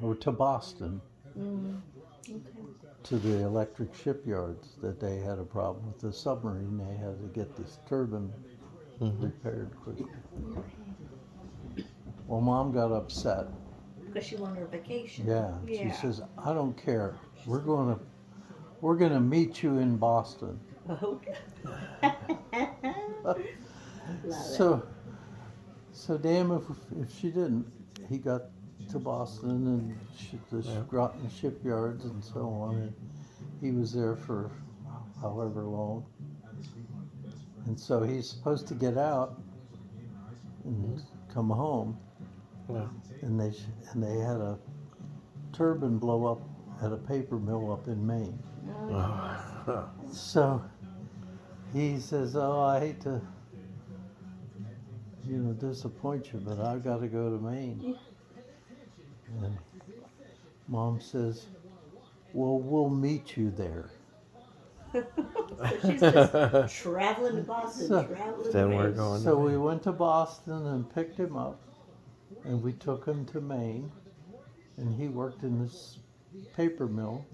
or to Boston, Okay. to the electric shipyards, that they had a problem with the submarine. They had to get this turbine repaired quickly. Okay. Well, Mom got upset. Because she wanted her vacation. Yeah, she Yeah. says, "I don't care. We're gonna meet you in Boston." Okay. Love it. So, so damn if she didn't. He got to Boston and the Yeah. Groton shipyards and so on, and he was there for however long. And so he's supposed to get out and come home, Yeah. and they had a turbine blow up at a paper mill up in Maine. Oh, So he says, "Oh, I hate to, disappoint you, but I've got to go to Maine." And Mom says, "Well, we'll meet you there." yes. So she's just traveling to Boston, So- traveling to Then we're Maine. going. So we went to Boston and picked him up, and we took him to Maine, and he worked in this paper mill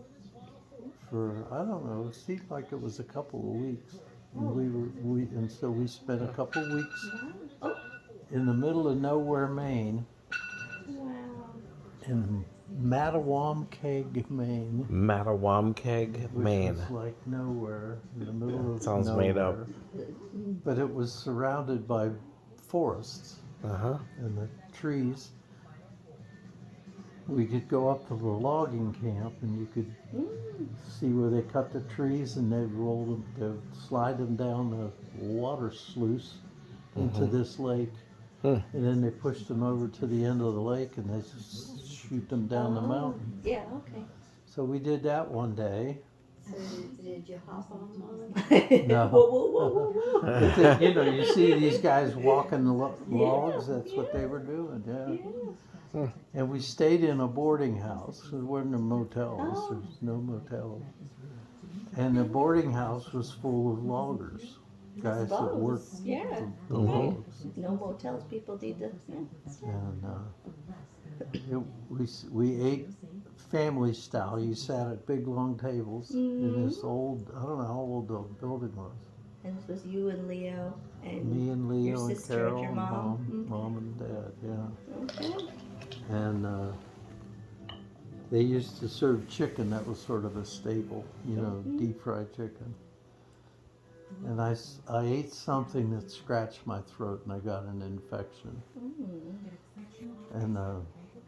for, I don't know, it seemed like it was a couple of weeks. And so we spent a couple of weeks Oh, in the middle of nowhere, Maine, wow. in Mattawamkeag, Maine, Mattawamkeag, which Maine. was like nowhere, in the middle of Sounds nowhere. made up. But it was surrounded by forests and the trees. We could go up to the logging camp, and you could see where they cut the trees, and they'd roll them, they'd slide them down the water sluice into this lake, and then they pushed them over to the end of the lake, and they just shoot them down the mountain. Yeah, okay. So we did that one day. So did you hop on one? No. Whoa, whoa, whoa, whoa, whoa. But then, you see these guys walking the logs. That's what yeah. they were doing. Yeah. Yeah. And we stayed in a boarding house. There weren't no motels. Oh. There's no motels. And the boarding house was full of loggers, guys that worked Yeah. the Mhm. logs. No motels, people need to. Yeah. And we ate family style. You sat at big long tables in this old, I don't know how old the building was. And this was you and Leo and Me and Leo your and sister Carol and your and mom. Mom and Dad, yeah. Okay. And they used to serve chicken. That was sort of a staple, deep fried chicken. And I ate something that scratched my throat, and I got an infection. And